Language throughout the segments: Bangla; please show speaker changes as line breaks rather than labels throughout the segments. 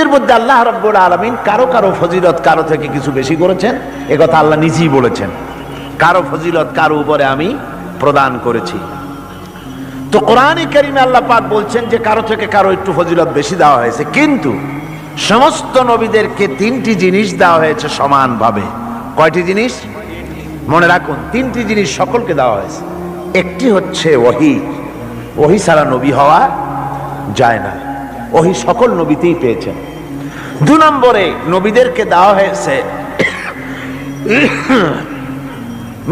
নবীদের মধ্যে আল্লাহ রাব্বুল আলামিন কারো কারো ফজিলত কারো থেকে কিছু বেশি করেছেন, একথা আল্লাহ নিজেই বলেছেন, কারো ফজিলত কারো উপরে আমি প্রদান করেছি। তো কোরআনে কারীমে আল্লাহ পাক বলছেন যে কারো থেকে কারো একটু ফজিলত বেশি দেওয়া হয়েছে, কিন্তু সমস্ত নবীদেরকে তিনটি জিনিস দেওয়া হয়েছে সমানভাবে। কয়টি জিনিস? মনে রাখুন, তিনটি জিনিস সকলকে দেওয়া হয়েছে। একটি হচ্ছে ওহী, ওহী ছাড়া নবী হওয়া যায় না, ওহী সকল নবীতেই পেয়েছেন। 2 নম্বরে নবীদেরকে দেওয়া হয়েছে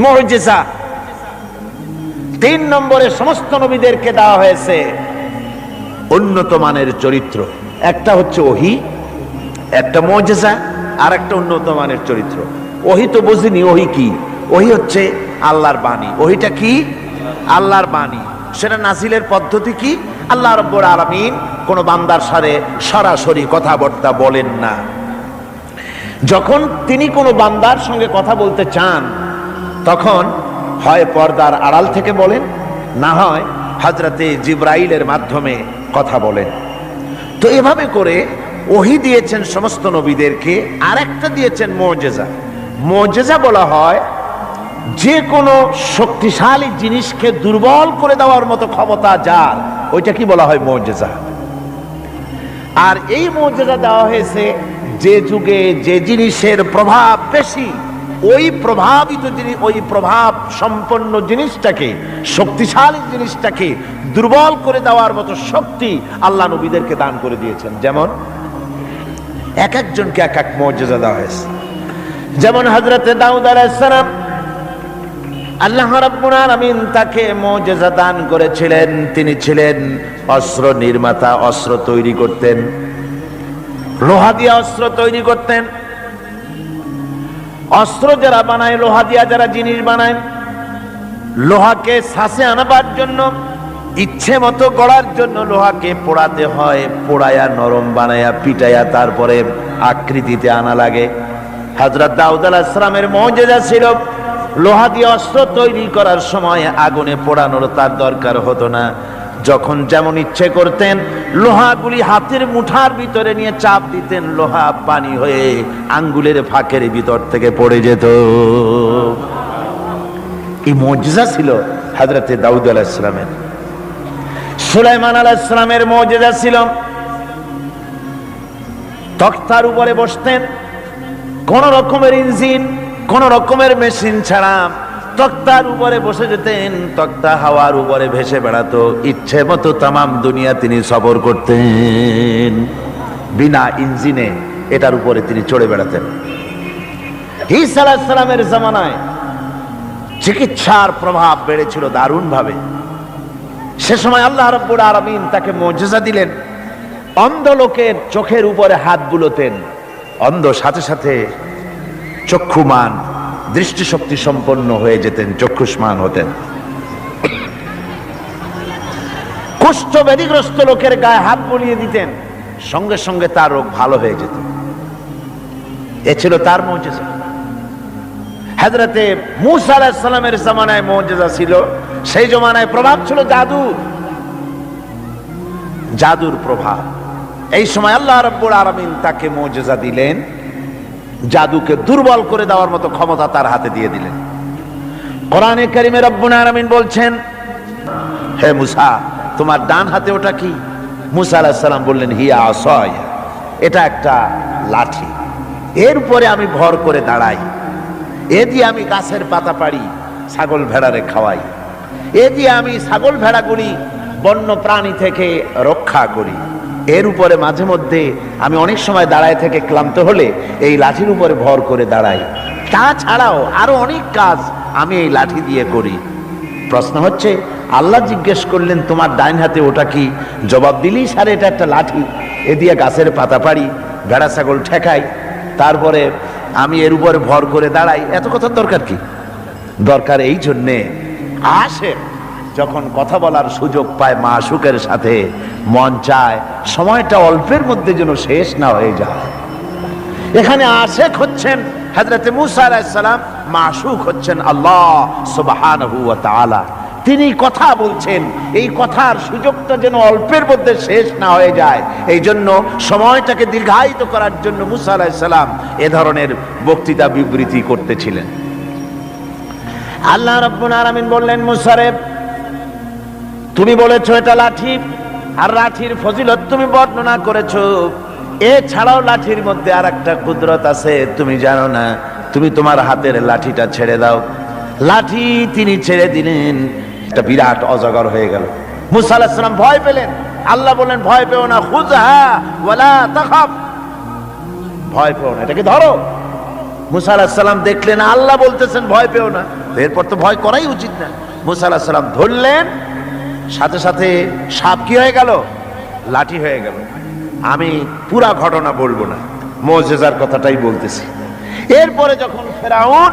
মুজিজা। 3 নম্বরে সমস্ত নবীদেরকে দেওয়া হয়েছে উন্নত মানের চরিত্র। একটা হচ্ছে ওহী, একটা মুজিজা, আর একটা উন্নত মানের চরিত্র। ওহী তো বুঝিনি, ওহী কি? ওহী হচ্ছে আল্লাহর বাণী। ওহীটা কি? আল্লাহর বাণী। সেটা নাজিলের পদ্ধতি কি? আল্লাহ রাব্বুল আলামিন কোন বান্দার সাথে সরাসরি কথাবার্তা বলেন না। যখন তিনি কোনো বান্দার সঙ্গে কথা বলতে চান, তখন হয় পর্দার আড়াল থেকে বলেন, না হয় হযরতে জিবরাইলের মাধ্যমে কথা বলেন। তো এভাবে করে ওহী দিয়েছেন সমস্ত নবীদেরকে। আর একটা দিয়েছেন মুজিজা। মুজিজা বলা হয় যে কোনো শক্তিশালী জিনিসকে দুর্বল করে দেওয়ার মতো ক্ষমতা যার, ওইটা কি বলা হয়? মুজিজা। আর এই মুজিজা দেওয়া হয়েছে যে যুগে যে জিনিসের প্রভাব বেশি, ওই প্রভাবিত জিনিস, ওই প্রভাব সম্পন্ন জিনিসটাকে, শক্তিশালী জিনিসটাকে দুর্বল করে দেওয়ার মতো শক্তি আল্লাহ নবীদেরকে দান করে দিয়েছেন। যেমন এক একজনকে এক এক মুজিজা দেওয়া হয়েছে। যেমন হযরতে দাউদ আলাইহিস সালাম, আল্লাহ রাব্বুল আলামিন তাকে মুজিজা দান করেছিলেন। তিনি ছিলেন অস্ত্র নির্মাতা, অস্ত্র তৈরি করতেন, লোহা দিয়ে অস্ত্র তৈরি করতেন। অস্ত্র যারা বানায়, লোহা দিয়া যারা জিনিস বানায়, লোহাকে শ্বাসে আনবার জন্য, ইচ্ছে মতো গড়ার জন্য লোহাকে পোড়াতে হয়। পোড়ায়া নরম বানায়া পিটায়া তারপরে আকৃতিতে আনা লাগে। হযরত দাউদ আলাইহিস সালামের মুজিজা ছিল লোহা দিয়ে অস্ত্র তৈরি করার সময় আগুনে পোড়ানোর তার দরকার হতো না। যখন যেমন ইচ্ছে করতেন লোহাগুলি হাতের মুঠার ভিতরে নিয়ে চাপ দিতেন, লোহা পানি হয়ে আঙ্গুলের ফাঁকের ভিতর থেকে পড়ে যেত। এই মুজিজা ছিল হযরতে দাউদ আলাইহিস সালামের। সুলাইমান আলাইহিস সালামের মুজিজা ছিল তক্তার উপরে বসতেন, কোন রকমের ইঞ্জিন, কোন রকমের মেশিন ছাড়া তক্তার উপরে বসে যেতেন। তক্তা হাওয়ার উপরে ভেসে বেড়াতো, ইচ্ছে মতো তামাম দুনিয়া তিনি সফর করতেন, বিনা ইঞ্জিনে এটার উপরে তিনি চড়ে বেড়াতেন। ঈসা আলাইহিস সালামের জামানায় চিকিৎসার প্রভাব বেড়েছিল দারুণ ভাবে। সে সময় আল্লাহ রাব্বুল আলামিন তাকে মুজিজা দিলেন। অন্ধ লোকের চোখের উপরে হাত বুলোতেন, অন্ধ সাথে সাথে চক্ষুমান, দৃষ্টিশক্তি সম্পন্ন হয়ে যেতেন, চক্ষুষ্মান হতেন। কুষ্ঠ ব্যাধিগ্রস্ত লোকের গায়ে হাত বুলিয়ে দিতেন, সঙ্গে সঙ্গে তার রোগ ভালো হয়ে যেত। এ ছিল তার মুজিজা। হযরতে মূসা আলাইহিস সালামের জামানায় মুজিজা ছিল, সেই জামানায় প্রভাব ছিল জাদুর প্রভাব। এই সময় আল্লাহ রাব্বুল আলামিন তাকে মুজিজা দিলেন, জাদুকে দুর্বল করে দেওয়ার মতো ক্ষমতা তার হাতে দিয়ে দিলেন। কোরআনে কারীমে রব্বুল আলামিন বলছেন, হে মূসা, তোমার ডান হাতে ওটা কি? মূসা আলাইহিস সালাম বললেন, হিয়া আসায়া, এটা একটা লাঠি, এর উপরে আমি ভর করে দাঁড়াই, এ দিয়ে আমি গাছের পাতা পাড়ি, ছাগল ভেড়ারে খাওয়াই, এ দিয়ে আমি ছাগল ভেড়াগুলি বন্য প্রাণী থেকে রক্ষা করি। এর উপরে মাঝে মধ্যে আমি অনেক সময় দাঁড়ায় থেকে ক্লান্ত হলে এই লাঠির উপরে ভর করে দাঁড়াই। তাছাড়াও আরো অনেক কাজ আমি এই লাঠি দিয়ে করি। প্রশ্ন হচ্ছে, আল্লাহ জিজ্ঞেস করলেন তোমার ডাইন হাতে ওটা কি? জবাব দিলি, স্যার এটা একটা লাঠি, এ দিয়ে গাছের পাতা পাড়ি, ভেড়া ছাগল ঠেকাই, তারপরে আমি এর উপরে ভর করে দাঁড়াই। এত কথার দরকার কি? দরকার এই জন্যে আশেক যখন কথা বলার সুযোগ পায় মাশূকের সাথে, মন চায় সময়টা অল্পের মধ্যে যেন শেষ না হয়ে যায়। এখানে আশেক হচ্ছেন হযরতে মূসা আলাইহিস সালাম, মাশূক হচ্ছেন আল্লাহ সুবহানাহু ওয়া তাআলা। তিনি কথা বলছেন, এই কথার সুযোগটা যেন অল্পের মধ্যে শেষ না হয়ে যায়, এই জন্য সময়টাকে দীর্ঘায়িত করার জন্য মুসা আলাইহিস সালাম এ ধরনের বক্তৃতা বিবৃতি করতেছিলেন। আল্লাহ রাব্বুল আলামিন বললেন, মুসা রে, তুমি বলেছো এটা লাঠি, আর লাঠির ফজিলত তুমি বর্ণনা করেছো, এছাড়াও লাঠির মধ্যে আর একটা কুদরত আছে, তুমি জানো না? তুমি তোমার হাতের লাঠিটা ছেড়ে দাও। লাঠি তিনি ছেড়ে দিলেন, একটা বিরাট অজগর হয়ে গেল। মুসা আলাইহিস সালাম ভয় পেলেন। আল্লাহ বললেন, ভয় পেও না, খুযহা ওয়ালা তাখাফ, ভয় পেও না, এটাকে ধরো। মুসা আলাইহিস সালাম দেখলেন আল্লাহ বলতেছেন ভয় পেও না, এরপর তো ভয় করাই উচিত না। মুসা আলাইহিস সালাম ধরলেন, সাথে সাথে সাপ কি হয়ে গেল? লাঠি হয়ে গেল। আমি পুরা ঘটনা বলবো না, মুজিজার কথাটাই বলতেছি। এরপরে যখন ফেরাউন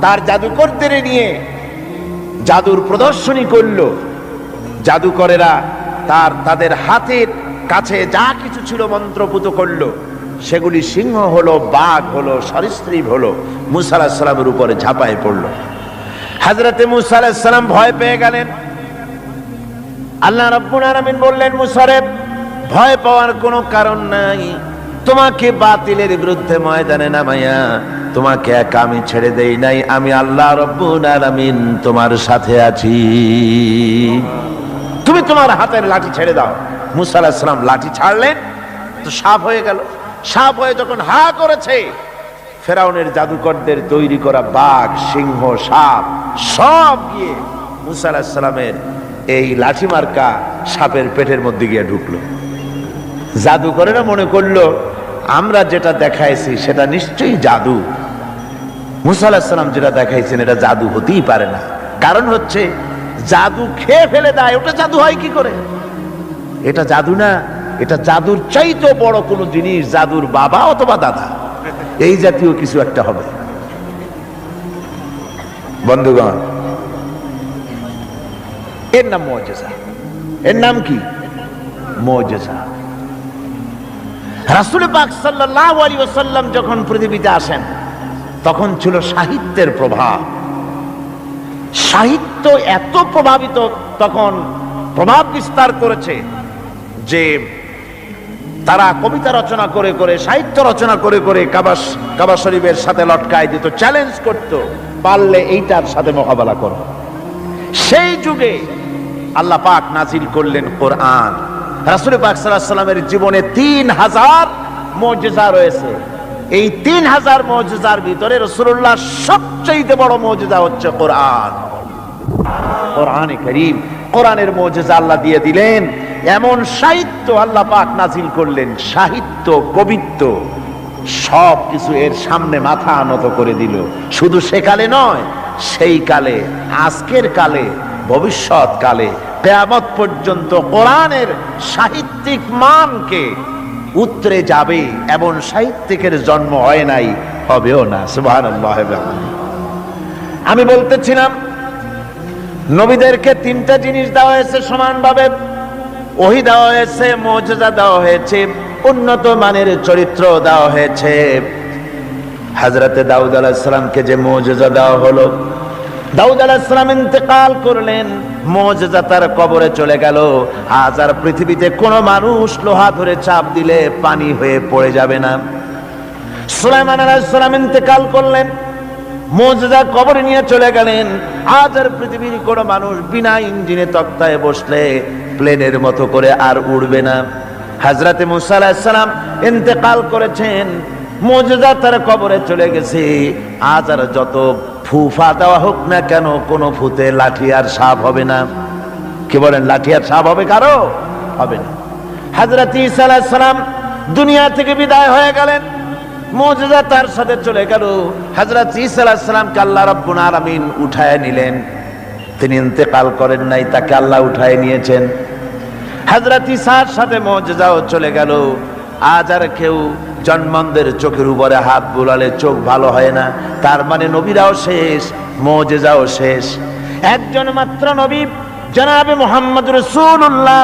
তার জাদুকরদের নিয়ে জাদুর প্রদর্শনী করলো, জাদুকরেরা তাদের হাতের কাছে যা কিছু ছিল মন্ত্রপুত করলো, সেগুলি সিংহ হলো, বাঘ হলো, সরীসৃপ হলো, মুসা আলাইহিস সালামের উপরে ঝাঁপায় পড়লো। হযরতে মুসা আলাইহিস সালাম ভয় পেয়ে গেলেন। আল্লাহ রাব্বুল আলামিন বললেন, মুসা রে, ভয় পাওয়ার কোনো কারণ নাই, তোমাকে বাতিলের বিরুদ্ধে ময়দানে নামাইয়া তোমাকে একা আমি ছেড়ে দেই নাই, আমি আল্লাহ রাব্বুল আলামিন তোমার সাথে আছি, তুমি তোমার হাতের লাঠি ছেড়ে দাও। মুসা আলাইহিস সালাম লাঠি ছাড়লেন, তো সাপ হয়ে গেল। সাপ হয়ে যখন হা করেছে, ফেরাউনের জাদুকরদের তৈরি করা বাঘ, সিংহ, সাপ সব গিয়ে মুসা আলাইহিস সালামের এই লাঠি মার্কা সাপের পেটের মধ্যে গিয়ে ঢুকলো। জাদুকরেরা মনে করলো আমরা যেটা দেখাইছি সেটা নিশ্চয়ই জাদু। মুসা আলাইহিস সালাম যেটা দেখাইছেন এটা জাদু হতেই পারে না, কারণ হচ্ছে জাদু খেয়ে ফেলে দেয়, ওটা জাদু হয় কি করে? এটা জাদু না, এটা জাদুর চাইতে বড় কোনো জিনিস, জাদুর বাবা অথবা দাদা, এই জাতীয় কিছু একটা হবে। বন্ধুগণ, এর নাম মুজিজা। এর নাম কি? মুজিজা। রাসূল পাক সাল্লাল্লাহু আলাইহি ওয়াসাল্লাম যখন পৃথিবীতে আসেন, তখন ছিল সাহিত্যের প্রভাব। সাহিত্য এত প্রভাবিত, তখন প্রভাব বিস্তার করেছে যে তারা কবিতা রচনা করে করে, সাহিত্য রচনা করে করে কাবা শরীফের সাথে লটকায় দিত, চ্যালেঞ্জ করত, পারলে এইটার সাথে মোকাবেলা করো। সেই যুগে আল্লাহ পাক নাজিল করলেন কোরআন। রাসূল পাক সাল্লাল্লাহু আলাইহি ওয়াসাল্লামের জীবনে 3000 মুজিজা রয়েছে। এই 3000 মুজিজার ভিতরে রাসূলুল্লাহ সবচেয়ে বড় মুজিজা হচ্ছে কোরআন, কোরআনে কারীম। কোরআনের মুজিজা আল্লাহ দিয়ে দিলেন, এমন সাহিত্য আল্লাহ পাক নাজিল করলেন, সাহিত্য, কবিত্ব সব কিছু এর সামনে মাথা নত করে দিল। শুধু সেকালে নয়, সেই কালে, আজকের কালে, ভবিষ্যৎ কালে, কিয়ামত পর্যন্ত কোরআনের সাহিত্যিক মানকে উতরে যাবে, এমন সাহিত্যিকের জন্ম হয় নাই, হবেও না। সুবহানাল্লাহ। আমি বলতেছিলাম, নবীদেরকে 3টা জিনিস দেওয়া হয়েছে সমানভাবে। ওহী দেওয়া হয়েছে, মুজিজা দেওয়া হয়েছে, উন্নত মানের চরিত্র দেওয়া হয়েছে। হযরতে দাউদ আলাইহিস সালামকে যে মুজিজা দেওয়া হলো, দাউদ আলাইহিস সালাম ইন্তেকাল করলেন, মুজিজা তার কবরে চলে গেল। আজ আর পৃথিবীতে কোনো মানুষ লোহা ধরে চাপ দিলে পানি হয়ে পড়ে যাবে না। সুলাইমান আলাইহিস সালাম ইন্তেকাল করলেন, মুজিজা কবরে নিয়ে চলে গেলেন। আজ আর পৃথিবীর কোনো মানুষ বিনা ইঞ্জিনে তক্তায় বসলে প্লেনের মতো করে আর উড়বে না। হযরতে মুসা আলাইহিস সালাম ইন্তেকাল করেছেন, মুজিজা তার কবরে চলে গেছে। আজ আর যত ফুফা দেওয়া হোক না কেন, কোন ফুতে লাঠি আর সাপ হবে না। কি বলেন, লাঠি আর সাপ হবে কারো? হবে না। হযরত ঈসা আলাইহিস সালাম দুনিয়া থেকে বিদায় হয়ে গেলেন, মুজিজা তার সাথে চলে গেল। হযরত ঈসা আলাইহিস সালামকে আল্লাহ রাব্বুল আলামিন উঠায় নিলেন। তিনি ইন্তেকাল করেন নাই, তাকে আল্লাহ উঠায় নিয়েছেন। হযরত ঈসার সাথে মুজিজাও চলে গেল। আজ আর কেউ জন্মদের চোখের উপরে হাত বুলালে চোখ ভালো হয় না, তার মানে নবীরাও শেষ, মুজিজাও শেষ। একজন মাত্র নবী জনাবে মুহাম্মদ রাসূলুল্লাহ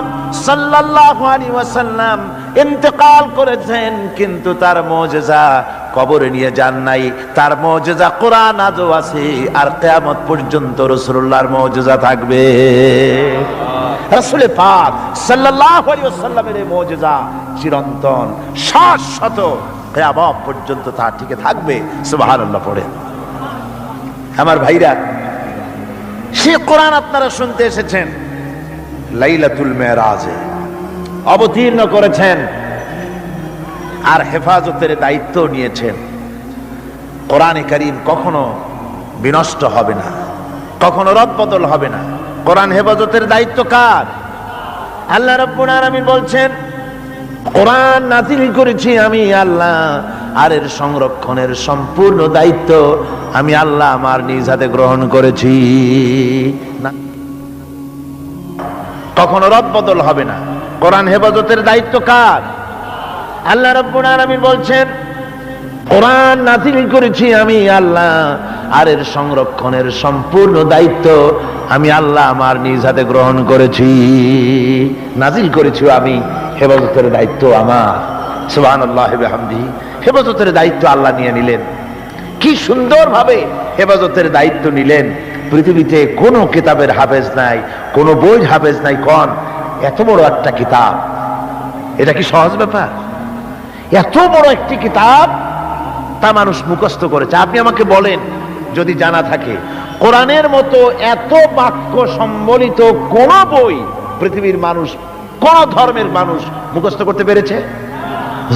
সাল্লাল্লাহু আলাইহি ওয়াসাল্লাম ইন্তেকাল করেছেন, কিন্তু তার মুজিজা কবরে নিয়ে যান নাই, তার মুজিজা কোরআন আজও আছে, আর কিয়ামত পর্যন্ত রাসূলুল্লাহর মুজিজা থাকবে। রাসূল পাক সাল্লাল্লাহু আলাইহি ওয়াসাল্লামের এই মুজিজা চিরন্তন, শাশ্বত, কিয়ামত পর্যন্ত তা টিকে থাকবে। সুবহানাল্লাহ পড়ে। আমার ভাইরা, সে কোরআন আপনারা শুনতে এসেছেন, লাইলাতুল মেরাজে অবতীর্ণ করেছেন আর হেফাজতের দায়িত্ব নিয়েছেন। কোরআনে কারীম কখনো বিনষ্ট হবে না, কখনো রদবদল হবে না। কোরআন হেফাজতের দায়িত্ব কার? আল্লাহ রাব্বুল আলামিন বলছেন, কোরআন নাযিল করেছি আমি আল্লাহ, আর এর সংরক্ষণের সম্পূর্ণ দায়িত্ব আমি আল্লাহ আমার নিজ হাতে গ্রহণ করেছি। না, কখনো রদবদল হবে না। কোরআন হেফাজতের দায়িত্ব কার? আল্লাহ রাব্বুল আলামিন বলছেন, কোরআন নাযিল করেছি আমি আল্লাহ, আর এর সংরক্ষণের সম্পূর্ণ দায়িত্ব আমি আল্লাহ আমার নিজ হাতে গ্রহণ করেছি। নাযিল করেছি আমি, হেফাজতের দায়িত্ব আমার। সুবহানাল্লাহি ওয়া বিহামদিহি। হেফাজতের দায়িত্ব আল্লাহ নিয়ে নিলেন। কি সুন্দরভাবে হেফাজতের দায়িত্ব নিলেন। পৃথিবীতে কোনো কিতাবের হাফেজ নাই, কোনো বই হাফেজ নাই। কোন এত বড় একটা কিতাব, এটা কি সহজ ব্যাপার? এত বড় একটি কিতাব তা মানুষ মুখস্থ করেছে। আপনি আমাকে বলেন, যদি জানা থাকে, কোরআনের মতো এত বাক্য সম্বলিত কোন বই পৃথিবীর মানুষ, কোন ধর্মের মানুষ মুখস্থ করতে পেরেছে?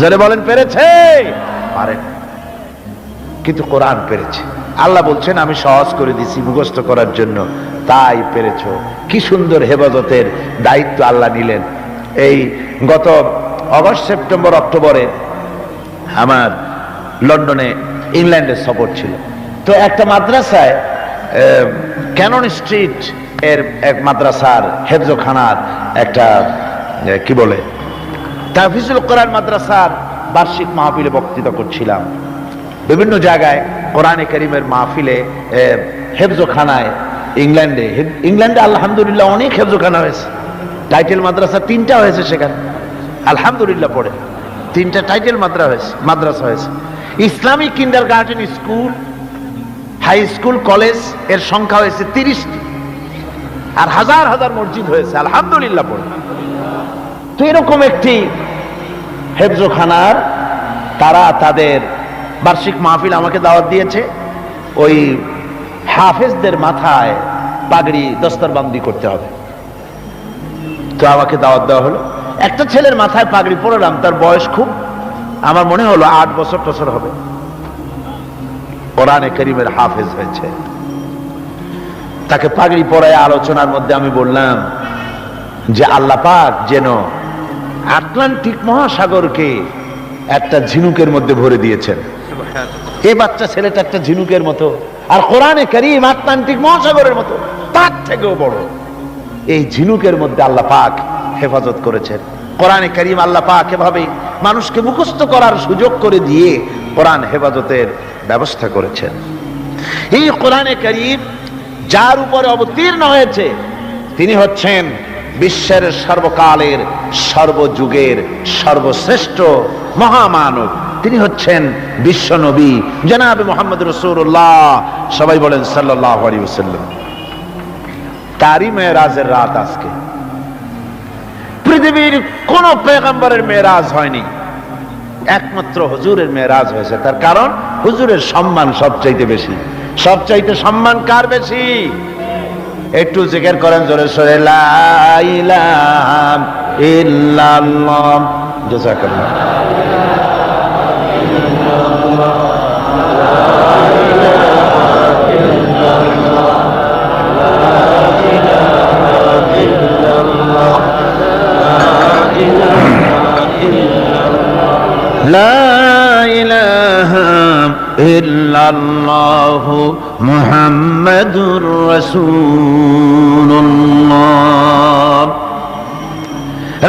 জোরে বলেন, পেরেছে? পারে, কিন্তু কোরআন পেরেছে। আল্লাহ বলছেন, আমি সহজ করে দিছি মুখস্থ করার জন্য, তাই পেরেছ। কি সুন্দর হেফাজতের দায়িত্ব আল্লাহ নিলেন। এই গত অগস্ট, সেপ্টেম্বর, অক্টোবরে আমার লন্ডনে ইংল্যান্ডের সফর ছিল। তো একটা মাদ্রাসায়, ক্যানন স্ট্রিট এর এক মাদ্রাসার হেফজখানার একটা কি বলে তাহফিজুল কোরআন মাদ্রাসার বার্ষিক মাহফিলে বক্তৃতা করছিলাম। বিভিন্ন জায়গায় কোরআনে কারীমের মাহফিলে, হেফজখানায় ইংল্যান্ডে আলহামদুলিল্লাহ অনেক হেফজখানা হয়েছে। টাইটেল মাদ্রাসা 3টা হয়েছে সেখানে, আলহামদুলিল্লাহ পড়ে 3টা টাইটেল মাদ্রাসা হয়েছে। Islamic kindergarten school, high school, college এর সংখ্যা হয়েছে 30টি, আর হাজার হাজার মসজিদ হয়েছে, আলহামদুলিল্লাহ পড়ে। তো এরকম একটি হেফজখানার তারা তাদের বার্ষিক মাহফিল আমাকে দাওয়াত দিয়েছে। ওই হাফেজদের মাথায় পাগড়ি দস্তরবন্দি করতে হবে, তো আমাকে দাওয়াত দেওয়া হলো। একটা ছেলের মাথায় পাগড়ি পরালাম, তার বয়স খুব, আমার মনে হলো 8 বছর হবে, কোরআনে কারীমের হাফেজ হয়েছে। তাকে পাগড়ি পরায় আলোচনার মধ্যে আমি বললাম যে আল্লাহ পাক যেন আটলান্টিক মহাসাগরকে একটা ঝিনুকের মধ্যে ভরে দিয়েছেন। এই বাচ্চা ছেলেটা একটা ঝিনুকের মতো, আর কোরআনে কারীম আটলান্টিক মহাসাগরের মতো, তার থেকেও বড়। এই ঝিনুকের মধ্যে আল্লাহ পাক হেফাজত করেছেন। কোরআনে কারীম আল্লাহ পাক এভাবে মানুষকে মুখস্থ করার সুযোগ করে দিয়ে কোরআন হেফাজতের ব্যবস্থা করেছেন। এই কোরআনে কারীম যার উপরে অবতীর্ণ হয়েছে, তিনি হচ্ছেন বিশ্বের সর্বকালের, সর্বযুগের সর্বশ্রেষ্ঠ মহামানব। তিনি হচ্ছেন বিশ্ব নবী জনাবে মুহাম্মদ রাসূলুল্লাহ, সবাই বলেন সাল্লাল্লাহু আলাইহি ওয়াসাল্লাম। তারই মেরাজের রাত আজকে। পৃথিবীর কোন পয়গম্বরের মেরাজ হয়নি, একমাত্র হুজুরের মেরাজ হয়েছে। তার কারণ হুজুরের সম্মান সবচাইতে বেশি। সবচাইতে সম্মান কার বেশি? একটু জিকির করেন জোরে সোরে, লা ইলাহা ইল্লাল্লাহ। জাযাকাল্লাহ। লা ইলাহা ইল্লাল্লাহু মুহাম্মাদুর রাসূলুল্লাহ।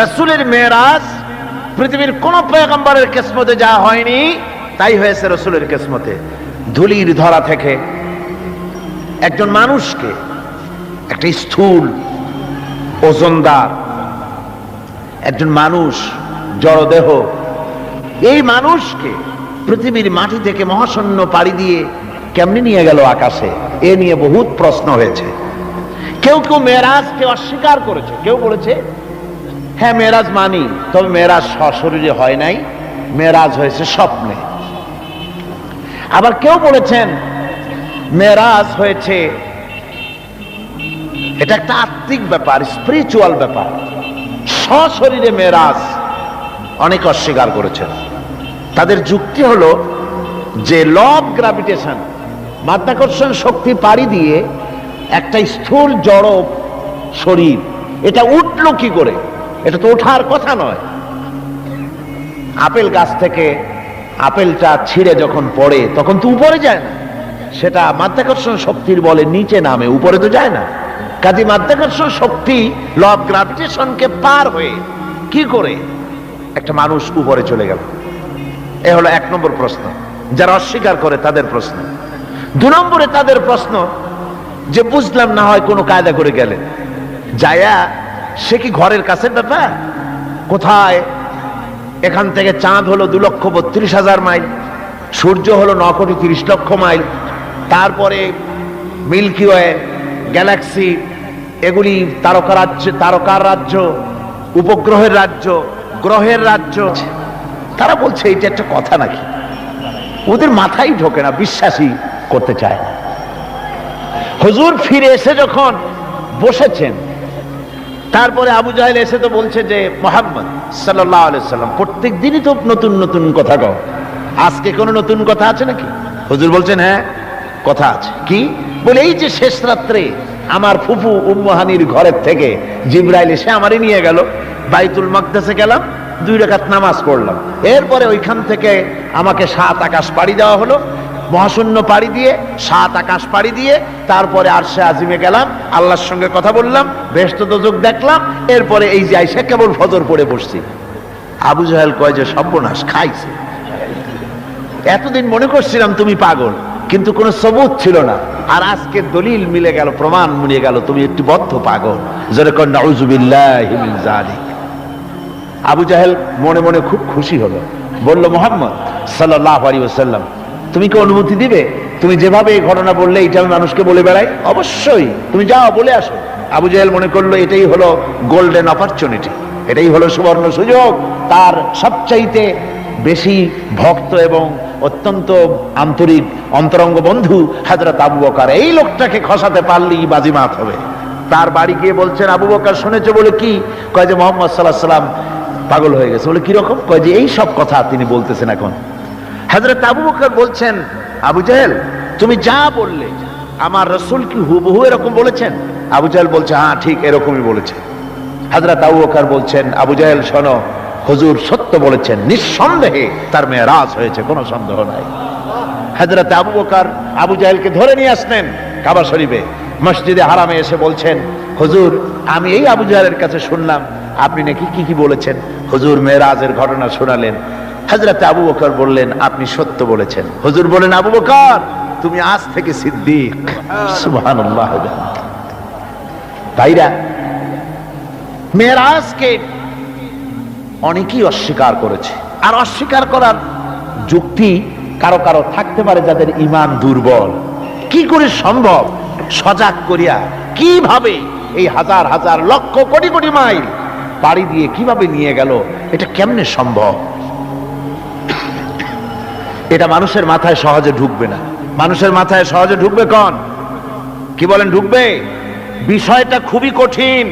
রাসূলের মেরাজ পৃথিবীর কোন পয়গম্বরের কিসমতে যা হয়নি, তাই হয়েছে রাসূলের কিসমতে। ধুলির ধরা থেকে একজন মানুষকে, একটা স্থূল ওজনদার একজন মানুষ, জড়দেহ, এই মানুষকে পৃথিবীর মাটি থেকে মহাশূন্য পাড়ি দিয়ে কেমনি নিয়ে গেল আকাশে, এ নিয়ে বহুত প্রশ্ন হয়েছে। কেউ কেউ মেরাজকে অস্বীকার করেছে, কেউ বলেছে হ্যাঁ মেরাজ মানি, তবে মেরাজ সশরীরে হয় নাই, মেরাজ হয়েছে স্বপ্নে। আবার কেউ বলেছেন মেরাজ হয়েছে এটা একটা আত্মিক ব্যাপার, স্পিরিচুয়াল ব্যাপার, সশরীরে মেরাজ। অনেক অস্বীকার করেছেন। তাদের যুক্তি হলো যে ল অফ গ্রাভিটেশন, মাধ্যাকর্ষণ শক্তি পাড়ি দিয়ে একটা স্থূল জড় শরীর, এটা উঠলো কি করে? এটা তো ওঠার কথা নয়। আপেল গাছ থেকে আপেলটা ছিঁড়ে যখন পড়ে তখন তো উপরে যায় না, সেটা মাধ্যাকর্ষণ শক্তির বলে নিচে নামে, উপরে তো যায় না। কাজে মাধ্যাকর্ষণ শক্তি ল অফ গ্রাভিটেশনকে পার হয়ে কি করে একটা মানুষ উপরে চলে গেল? এ হলো 1 নম্বর প্রশ্ন, যারা অস্বীকার করে তাদের প্রশ্ন। 2 নম্বরে তাদের প্রশ্ন যে বুঝলাম না হয় কোনো কায়দা করে গেলেন, যায়া সে কি ঘরের কাছের ব্যাপার? কোথায়? এখান থেকে চাঁদ হলো 2,32,000 মাইল, সূর্য হলো 9,30,00,000 মাইল, তারপরে মিল্কি ওয়ে, গ্যালাক্সি, এগুলি তারকার রাজ্য, উপগ্রহের রাজ্য, গ্রহের রাজ্য। তারা বলছে এটা একটা কথা নাকি? ওদের মাথায় ঢোকে না, বিশ্বাসই করতে চায় না। হুজুর ফিরে এসে যখন বসেছেন, তারপরে আবু জাহেল এসে তো বলছে যে মুহাম্মদ সাল্লাল্লাহু আলাইহি সাল্লাম প্রত্যেক দিনই তো নতুন নতুন কথা কও, আজকে কোনো নতুন কথা আছে নাকি? হুজুর বলছেন হ্যাঁ কথা আছে। কি বলে? এই যে শেষ রাত্রে আমার ফুফু উম্মু হানির ঘরের থেকে জিবরাইল এসে আমারই নিয়ে গেল, বাইতুল মাকদাসে গেলাম, 2 রাকাত নামাজ পড়লাম, এরপরে ওইখান থেকে আমাকে 7 আকাশ পাড়ি দেওয়া হলো, মহাশূন্য পাড়ি দিয়ে 7 আকাশ পাড়ি দিয়ে তারপরে আরশে আজিমে গেলাম, আল্লাহর সঙ্গে কথা বললাম, বেহেশত দোজখ দেখলাম, এরপরে এই যে আইসা কেবল ফজর পড়ে বসছি। আবু জাহেল কয় যে সর্বনাশ, খাইছে। এতদিন মনে করছিলাম তুমি পাগল, কিন্তু কোনো সবুত ছিল না, আর আজকে দলিল মিলে গেল, প্রমাণ মিলে গেল তুমি একটি বদ্ধ পাগল। জোরে কর নাউযুবিল্লাহি মিন যালিক। আবু জাহেল মনে মনে খুব খুশি হলো, বলল মুহাম্মদ সাল্লাল্লাহু আলাইহি ওয়াসাল্লাম তুমি কি অনুমতি দিবে? তুমি যেভাবে এই ঘটনা বললে এটা আমি মানুষকে বলে বেড়াই, অবশ্যই তুমি যাও বলে আসো। আবু জাহেল মনে করলো এটাই হলো গোল্ডেন অপরচুনিটি, এটাই হলো সুবর্ণ সুযোগ। তার সবচাইতে বেশি ভক্ত এবং অত্যন্ত আন্তরিক অন্তরঙ্গ বন্ধু হযরত আবু বকর, এই লোকটাকে খসাতে পারলেই বাজিমাত হবে। তার বাড়ি গিয়ে বলছেন আবু বকর শুনেছে বলে কি? কয় যে মুহাম্মদ সাল্লাল্লাহু আলাইহি সাল্লাম পাগল হয়ে গেছে। বলে কিরকম? কয় যে এই সব কথা তিনি বলতেছেন এখন। হযরত আবু বকর বলছেন আবু জাহেল তুমি যা বললে আমার রাসূল কি হুবহু এরকম বলেছেন? আবু জাহেল বলছে হ্যাঁ ঠিক এরকমই বলেছে। হযরত আবু বকর বলছেন আবু জাহেল শোনো, হুজুর সত্য বলেছেন, নিঃসন্দেহে তার মেরাজ হয়েছে, কোনো সন্দেহ নাই। হযরত আবু বকর আবু জাহেলকে ধরে নিয়ে আসলেন কাবা শরীফে, মসজিদে হারামে এসে বলছেন হুজুর আমি এই আবু জাহেলের কাছে শুনলাম আপনি নাকি কি কি বলেছেন। হুজুর মেরাজের ঘটনা শোনালেন। হযরত আবু বকর বললেন আপনি সত্য বলেছেন। হুজুর বলেন আবু বকর তুমি আজ থেকে সিদ্দিক। সুবহানাল্লাহ। ভাইরা, মেরাজকে অনেকেই অস্বীকার করেছে, আর অস্বীকার করার যুক্তি কারো কারো থাকতে পারে যাদের ঈমান দুর্বল। কি করে সম্ভব? সজাগ করিয়া কিভাবে এই হাজার হাজার লক্ষ কোটি কোটি মাইল পাড়ি দিয়ে কিভাবে নিয়ে গেল, এটা কেমনে সম্ভব? এটা মানুষের মাথায় সহজে ঢুকবে না। মানুষের মাথায় সহজে ঢুকবে কোন? কি বলেন ঢুকবে? বিষয়টা খুবই কঠিন,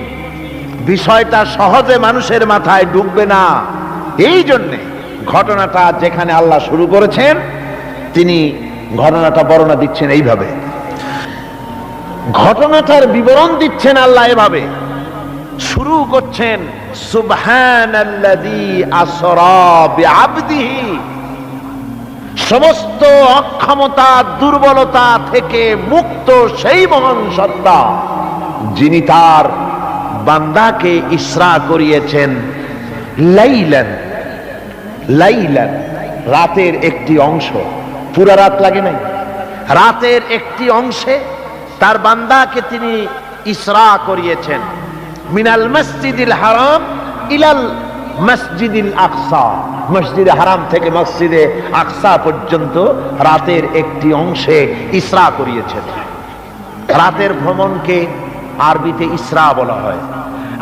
বিষয়টা সহজে মানুষের মাথায় ঢুকবে না। এই জন্যে ঘটনাটা যেখানে আল্লাহ শুরু করেছেন, তিনি ঘটনাটা বর্ণনা দিচ্ছেন এইভাবে, ঘটনাটার বিবরণ দিচ্ছেন আল্লাহ এভাবে, শুরু করছেন সুবহানাল্লাযী আসরা বিআবদিহি, সমস্ত অক্ষমতা দুর্বলতা থেকে মুক্ত সেই মহান সত্তা যিনি তার বান্দাকে ইসরা করিয়েছেন লাইলান, লাইলান রাতের একটি অংশ, পুরা রাত লাগে নাই, রাতের একটি অংশে তার বান্দাকে তিনি ইসরা করিয়েছেন। মিনাল মসজিদিল হারাম ইলাল মসজিদিল আকসা, মসজিদে হারাম থেকে মসজিদে আকসা পর্যন্ত রাতের একটি অংশে ইসরা করিয়েছেন। রাতের ভ্রমণকে আরবিতে ইসরা বলা হয়।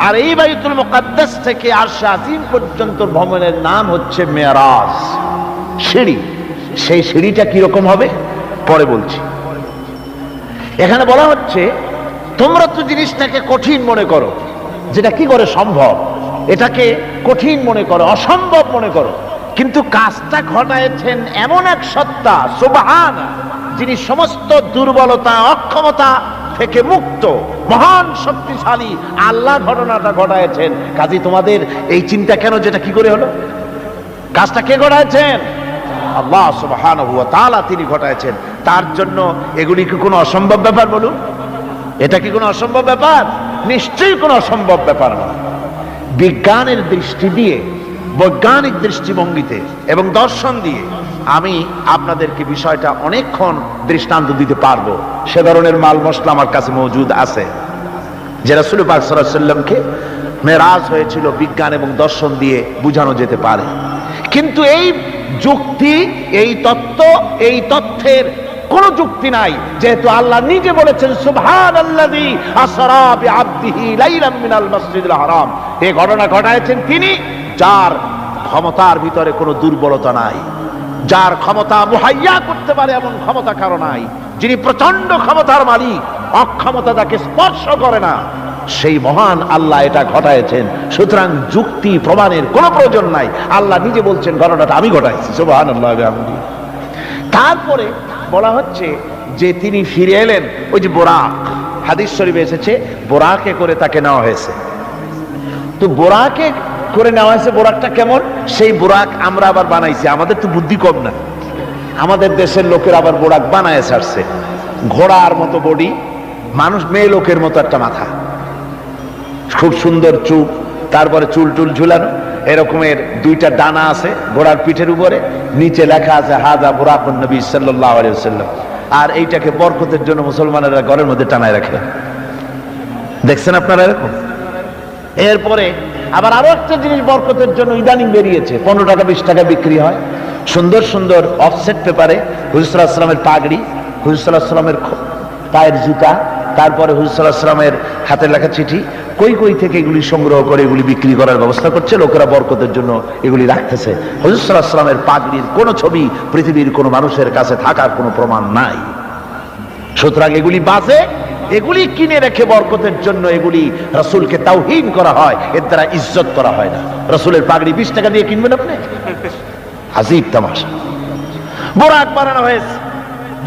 আর এই বাইতুল মুকাদ্দাস থেকে আরশে আজিম পর্যন্ত ভ্রমণের নাম হচ্ছে মেরাজ, সিঁড়ি। সেই সিঁড়িটা কিরকম হবে পরে বলছি। এখানে বলা হচ্ছে তোমরা তো জিনিসটাকে কঠিন মনে করো, যেটা কি করে সম্ভব, এটাকে কঠিন মনে করো, অসম্ভব মনে করো, কিন্তু কাজটা ঘটায়ছেন এমন এক সত্তা সুবহান, যিনি সমস্ত দুর্বলতা অক্ষমতা থেকে মুক্ত, মহান শক্তিশালী আল্লাহ ঘটনাটা ঘটায়ছেন। কাজী তোমাদের এই চিন্তা কেন, যেটা কি করে হলো? কাজটা কে ঘটায়ছেন? আল্লাহ সুবহানাহু ওয়া তাআলা তিনি ঘটায়ছেন। তার জন্য এগুলি কি কোনো অসম্ভব ব্যাপার? বলুন, এটা কি কোনো অসম্ভব ব্যাপার? নিশ্চয়ই কোনো অসম্ভব ব্যাপার না। বিজ্ঞানের দৃষ্টি দিয়ে, বৈজ্ঞানিক দৃষ্টিভঙ্গিতে এবং দর্শন দিয়ে আমি আপনাদেরকে বিষয়টা অনেকক্ষণ দৃষ্টান্ত দিতে পারবো। সে ধরনের মাল মশলা আমার কাছে মজুদ আছে, যে রাসূল পাক সাল্লাল্লাহু আলাইহি ওয়াসাল্লামকে মেরাজ হয়েছিল বিজ্ঞান এবং দর্শন দিয়ে বোঝানো যেতে পারে। কিন্তু এই যুক্তি, এই তত্ত্ব, এই তথ্যের কোন যুক্তি নাই, যেহেতু আল্লাহ নিজে বলেছেন সুবহানাল্লাযী আসরা বিআবদিহি লাইলাম মিনাল মাসজিদিল হারাম। এই ঘটনা ঘটায়ছেন তিনি, যার ক্ষমতার ভিতরে কোনো দুর্বলতা নাই, যার ক্ষমতা মুহাইয়া করতে পারে এমন ক্ষমতা কারো নাই, যিনি প্রচন্ড ক্ষমতার মালিক, অক্ষমতা তাকে স্পর্শ করে না, সেই মহান আল্লাহ এটা ঘটায়ছেন। সুতরাং যুক্তি প্রমাণের কোনো প্রয়োজন নাই, আল্লাহ নিজে বলছেন ঘটনাটা আমি ঘটাইছি। সুবহানাল্লাহ। তারপরে বলা হচ্ছে যে তিনি ফিরে এলেন, ওই যে বোরাক, হাদিস শরীফে এসেছে বোরাকে করে তাকে নেওয়া হয়েছে। তো বোরাকে করে নেওয়া হয়েছে, বোরাকটা কেমন? সেই বোরাক আমরা আবার বানাইছি, আমাদের তো বুদ্ধি কম না, আমাদের দেশের লোকের আবার বোরাক বানায় ছাড়ছে। ঘোড়ার মতো বডি, মানুষ মেয়ে লোকের মতো একটা মাথা, খুব সুন্দর চুপ, তারপরে চুল টুল ঝুলানো, এরকমের দুইটা ডানা আছে ঘোড়ার পিঠের উপরে, নিচে লেখা আছে হাযা বুরাকুন নবী সাল্লাল্লাহু আলাইহি ওয়াসাল্লাম। আর এইটাকে বরকতের জন্য মুসলমানেরা ঘরের মধ্যে টানায় রাখে। দেখছেন আপনারা এরকম? এরপরে আবার আরো একটা জিনিস বরকতের জন্য ইদানিং বেরিয়েছে, 15 টাকা 20 টাকা বিক্রি হয়, সুন্দর সুন্দর অফসেট পেপারে হুজুর সাল্লাল্লাহু আলাইহি ওয়াসাল্লামের পাগড়ি, হুজুর সাল্লাল্লাহু আলাইহি ওয়াসাল্লামের পায়ের জুতা, তারপরে হুজুর সাল্লাল্লাহু আলাইহি ওয়াসাল্লামের হাতের লেখা চিঠি, কই কই থেকে এগুলি সংগ্রহ করে এগুলি বিক্রি করার ব্যবস্থা করছে, লোকেরা বরকতের জন্য এগুলি রাখতেছে। হুজুর সাল্লাল্লাহু আলাইহি ওয়াসাল্লামের পাগড়ির কোনো ছবি পৃথিবীর কোনো মানুষের কাছে থাকার কোনো প্রমাণ নাই। সুতরাং এগুলি বাজে, এগুলি কিনে রেখে বরকতের জন্য এগুলি রাসূলকে তাওহীন করা হয়, এর দ্বারা ইজ্জত করা হয় না। রাসূলের পাগড়ি 20 টাকা দিয়ে কিনবেন আপনি? আজীব তামাশা। বোরাক বানানো হয়েছে।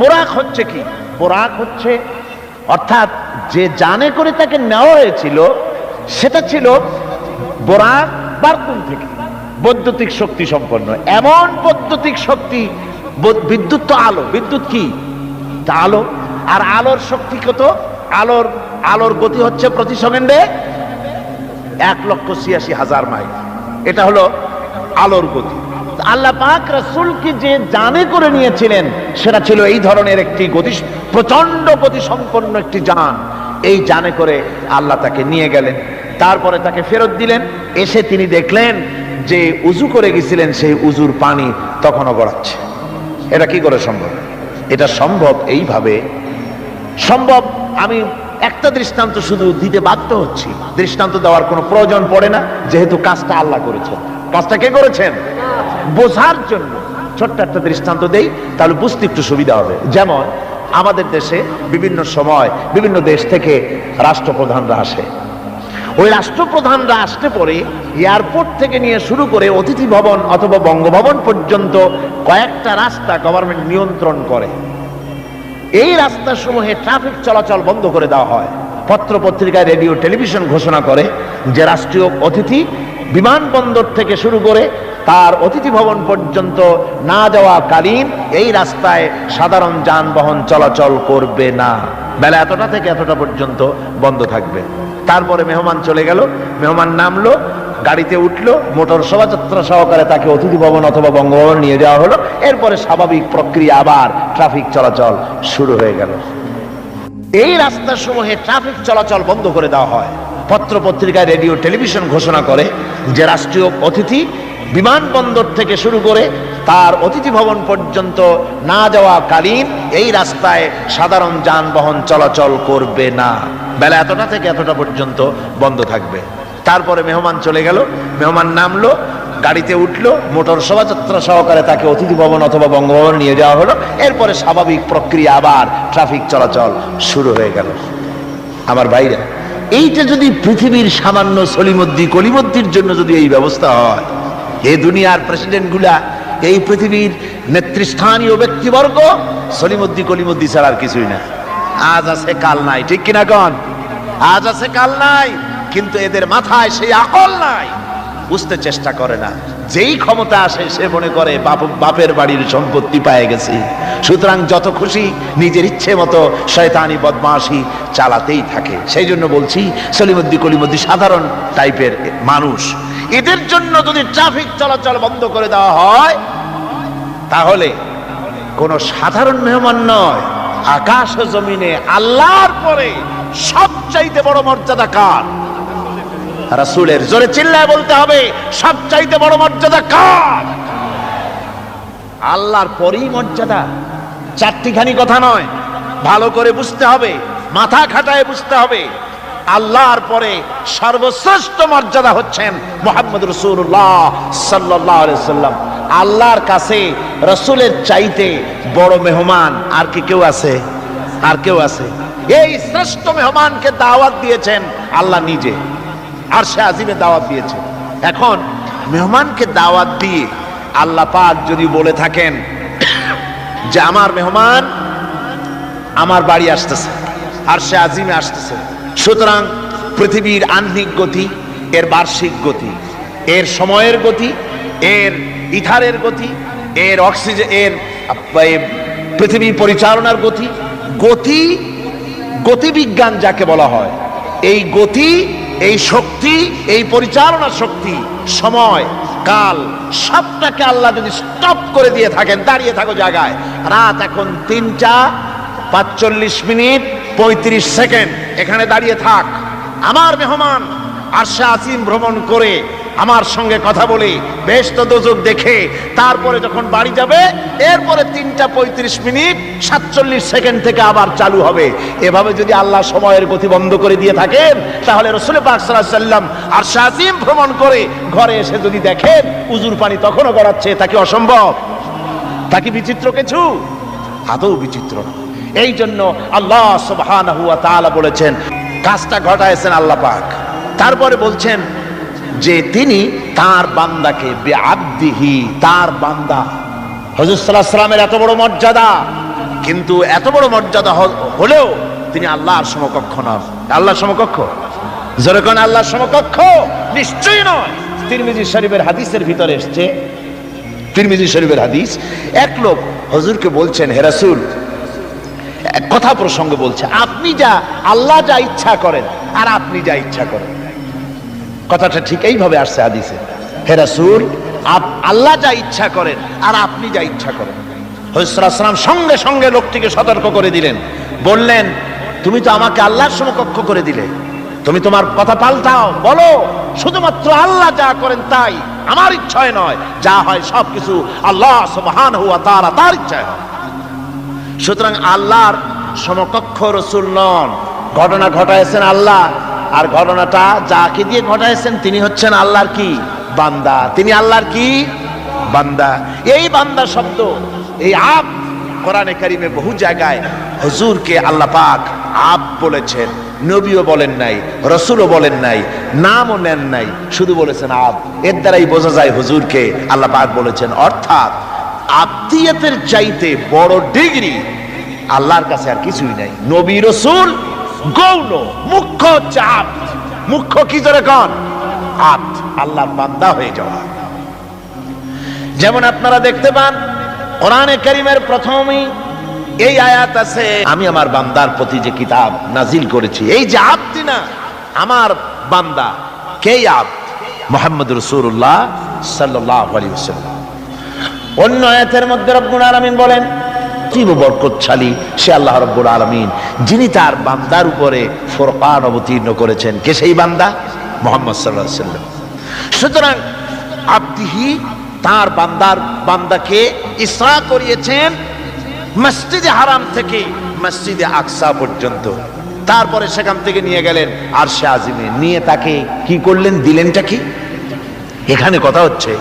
বোরাক হচ্ছে কি? বোরাক হচ্ছে, অর্থাৎ যে জানে করে তাকে নেওয়া হয়েছিল সেটা ছিল বোরাক বারকুন থেকে, বৈদ্যুতিক শক্তি সম্পন্ন, এমন বৈদ্যুতিক শক্তি। বিদ্যুৎ তো আলো, বিদ্যুৎ কি? তা আলো। আর আলোর শক্তি কত? আলোর গতি হচ্ছে প্রতি সেকেন্ডে 1,86,000 মাইল। এটা হলো আলোর গতি। আল্লাহ পাক রাসূলকে যে জানে করে নিয়েছিলেন সেটা ছিল এই ধরনের একটি গতি, প্রচন্ড গতি সম্পন্ন একটি যান। এই জানে করে আল্লাহ তাকে নিয়ে গেলেন, তারপরে তাকে ফেরত দিলেন। এসে তিনি দেখলেন যে উযু করে গেছিলেন, সেই উযুর পানি তখনও গড়াচ্ছে। এটা কি করে সম্ভব? এটা সম্ভব এইভাবে সম্ভব। আমি একটা দৃষ্টান্ত শুধু দিতে বাধ্য হচ্ছি, দৃষ্টান্ত দেওয়ার কোনো প্রয়োজন পড়ে না, যেহেতু কাজটা আল্লাহ করেছেন। কাজটা কে করেছেন? বোঝার জন্য ছোট্ট একটা দৃষ্টান্ত দেই, তাহলে বুঝতে একটু সুবিধা হবে। যেমন আমাদের দেশে বিভিন্ন সময় বিভিন্ন দেশ থেকে রাষ্ট্রপ্রধানরা আসে। ওই রাষ্ট্রপ্রধানরা আসতে পরে এয়ারপোর্ট থেকে নিয়ে শুরু করে অতিথি ভবন অথবা বঙ্গভবন পর্যন্ত কয়েকটা রাস্তা গভর্নমেন্ট নিয়ন্ত্রণ করে। এই রাস্তাসমূহে ট্রাফিক চলাচল বন্ধ করে দেওয়া হয়। পত্র পত্রিকায়, রেডিও, টেলিভিশন ঘোষণা করে যে রাষ্ট্রীয় অতিথি বিমানবন্দর থেকে শুরু করে তার অতিথি ভবন পর্যন্ত না যাওয়াকালীন এই রাস্তায় সাধারণ যানবাহন চলাচল করবে না, বেলা এতটা থেকে এতটা পর্যন্ত বন্ধ থাকবে। তারপরে মেহমান চলে গেল, মেহমান নামলো, গাড়িতে উঠলো, মোটর শোভাযাত্রা সহকারে তাকে অতিথি ভবন অথবা বঙ্গভবন নিয়ে যাওয়া হলো। এরপরে স্বাভাবিক প্রক্রিয়া, আবার ট্রাফিক চলাচল শুরু হয়ে গেল। এই রাস্তাসমূহে ট্রাফিক চলাচল বন্ধ করে দেওয়া হয়। পত্র পত্রিকায়, রেডিও, টেলিভিশন ঘোষণা করে যে রাষ্ট্রীয় অতিথি বিমানবন্দর থেকে শুরু করে তার অতিথি ভবন পর্যন্ত না যাওয়া কালীন এই রাস্তায় সাধারণ যানবাহন চলাচল করবে না। বেলা এতটা থেকে এতটা পর্যন্ত বন্ধ থাকবে। তারপরে মেহমান চলে গেল, মেহমান নামলো, গাড়িতে উঠলো, মোটর শোভাযাত্রা সহকারে তাকে অতিথি ভবন অথবা বঙ্গভবন নিয়ে যাওয়া হলো। এরপরে স্বাভাবিক প্রক্রিয়া, আবার ট্রাফিক চলাচল শুরু হয়ে গেল। আমার ভাইরা, এইটা যদি পৃথিবীর সামান্য সলিমদ্দি কলিমদ্দির জন্য যদি এই ব্যবস্থা হয়, এই দুনিয়ার প্রেসিডেন্ট গুলা, এই পৃথিবীর নেতৃস্থানীয় ব্যক্তিবর্গ সলিমদ্দি কলিমদ্দি ছাড়া আর কিছুই না। আজ আছে কাল নাই, ঠিক কিনা কন? আজ আছে কাল নাই, কিন্তু এদের মাথায় সেই আকল নাই, বুঝতে চেষ্টা করে না। যেই ক্ষমতা আসে সে মনে করে বাপের বাড়ির সম্পত্তি পেয়ে গেছে, সুতরাং যত খুশি নিজের ইচ্ছে মতো শয়তানি বদমাশি চালাতেই থাকে। সেই জন্য বলছি, সলিমদ্দি কলিমদ্দি সাধারণ টাইপের মানুষ, এদের জন্য যদি ট্রাফিক চলাচল বন্ধ করে দেওয়া হয়, তাহলে কোন সাধারণ মেহমান নয়, আকাশ ও জমিনে আল্লাহর পরে সবচাইতে বড় মর্যাদা কার? রাসূলের। জোরে চিল্লায় বলতে হবে, সবচাইতে বড় মর্যাদা কার? আল্লাহর পরেই মর্যাদা। চারটিখানি কথা নয়, ভালো করে বুঝতে হবে, মাথা খাটায় বুঝতে হবে। আল্লাহর পরে সর্বশ্রেষ্ঠ মর্যাদা হচ্ছেন মুহাম্মদ রাসূলুল্লাহ সাল্লাল্লাহু আলাইহি সাল্লাম। আল্লাহর কাছে রাসূলের চাইতে বড় মেহমান আর কি কেউ আছে? আর কেউ আছে? এই শ্রেষ্ঠ মেহমানকে দাওয়াত দিয়েছেন আল্লাহ নিজে, আর সে আজিমে দাওয়াত দিয়েছে। এখন মেহমানকে দাওয়াত দিয়ে আল্লাহ পাক যদি বলে থাকেন যে আমার মেহমান আমার বাড়ি আসতেছে, আর সে আজিমে আসতেছে, সুতরাং পৃথিবীর আহ্নিক গতি, এর বার্ষিক গতি, এর সময়ের গতি, এর ইথারের গতি, এর অক্সিজেন, এর পৃথিবী পরিচালনার গতি, গতিবিজ্ঞান যাকে বলা হয়, এই গতি, এই শক্তি, এই পরিচালনা শক্তি, সময়, কাল, সবটাকে আল্লাহ যদি স্টপ করে দিয়ে থাকেন, দাঁড়িয়ে থাকো জায়গায়, রাত এখন 3টা 45 মিনিট 35 সেকেন্ড, এখানে দাঁড়িয়ে থাক, আমার মেহমান আরশে আজিম ভ্রমণ করে আমার সঙ্গে কথা বলে বেহেশত দোজখ দেখে তারপরে যখন বাড়ি যাবে, এরপরে 3টা 35 মিনিট 47 সেকেন্ড থেকে আবার চালু হবে। এভাবে যদি আল্লাহ সময়ের গতি বন্ধ করে দিয়ে থাকেন, তাহলে রাসূল পাক সাল্লাল্লাহু আলাইহি ওয়াসাল্লাম আরশে আজিম ভ্রমণ করে ঘরে এসে যদি দেখেন উজুর পানি তখনও গড়াচ্ছে, তা কি অসম্ভব? তা কি বিচিত্র কিছু? আদৌ বিচিত্র না। এই জন্য আল্লাহ সুবহানাহু ওয়া তাআলা বলেছেন, কাজটা ঘটায়ছেন আল্লাহ পাক। তারপরে বলছেন যে তিনি তার বান্দাকে বিআবদিহি, তার বান্দা। হুজুর সাল্লাল্লাহু আলাইহি ওয়াসাল্লামের এত বড় মর্যাদা, কিন্তু এত বড় মর্যাদা হলেও তিনি আল্লাহর সমকক্ষ নন। আল্লাহর সমকক্ষ? জোরে কোন আল্লাহর সমকক্ষ? নিশ্চয়ই নয়। তিরমিজি শরীফের হাদিসের ভিতরে এসেছে, তিরমিজি শরীফের হাদিস, এক লোক হুজুরকে বলছেন, হে রাসূল, কথা প্রসঙ্গে বলছে, আপনি যা, আল্লাহ যা ইচ্ছা করেন আর আপনি যা ইচ্ছা করেন। কথাটা ঠিক এইভাবে আসছে হাদিসে, হে রাসূল, আল্লাহ যা ইচ্ছা করেন আর আপনি যা ইচ্ছা করেন। হুজুর সাল্লাল্লাহু আলাইহি ওয়াসাল্লাম সঙ্গে সঙ্গে লোকটিকে সতর্ক করে দিলেন, বললেন, তুমি তো আমাকে আল্লাহর সমকক্ষ করে দিলে, তুমি তোমার কথা পাল্টাও, বলো শুধুমাত্র আল্লাহ যা করেন তাই, আমার ইচ্ছায় নয়, যা হয় সবকিছু আল্লাহ সুবহানাহু ওয়া তাআলা তার ইচ্ছায় হয়। সুতরাং আল্লাহর সমকক্ষ রাসূল নন, ঘটনা ঘটায়ছেন আল্লাহ, আর ঘটনাটা যাকে দিয়ে ঘটায়ছেন তিনি হচ্ছেন আল্লাহর কি? বান্দা। তিনি আল্লাহর কি? বান্দা। এই বান্দা শব্দ, এই আব, কোরআনে কারিমে বহু জায়গায় হুজুরকে আল্লাহ পাক আব বলেছেন, নবীও বলেন নাই, রাসূলও বলেন নাই, নামও নেন নাই, শুধু বলেছেন আব। এর দ্বারাই বোঝা যায় হুজুরকে আল্লাহ পাক বলেছেন। অর্থাৎ আব্দিয়াতের চাইতে বড় ডিগ্রি আল্লাহর কাছে আর কিছুই নাই। নবী রাসূল গৌণ, মুখ্য হচ্ছে আব্দ। মুখ্য কি জোরে কোন? আব্দ, আল্লাহর বান্দা হয়ে যাওয়া। যেমন আপনারা দেখতে পান কোরআনে কারীমের প্রথমেই এই আয়াত আছে, আমি আমার বান্দার প্রতি যে কিতাব নাজিল করেছি। এই যে আব্দ না, আমার বান্দা, কে আব্দ? মুহাম্মদ রাসূলুল্লাহ সাল্লাল্লাহু আলাইহি ওয়াসাল্লাম। অন্য আয়াতের মধ্যে রব্বুল আলামিন বলেন, কি বরকতশালী সে আল্লাহ রাব্বুল আলামিন, যিনি তার বান্দার উপরে ফুরকান অবতীর্ণ করেছেন। কে সেই বান্দা? মুহাম্মদ সাল্লাল্লাহু আলাইহি ওয়াসাল্লাম। সুতরাং আবদিহি, তার বান্দাকে ইসরা করিয়েছেন মসজিদে হারাম থেকে মসজিদে আকসা পর্যন্ত। তারপরে সেখান থেকে নিয়ে গেলেন আরশে আজিমে, নিয়ে তাকে কি করলেন, দিলেনটা কি? এখানে কথা হচ্ছে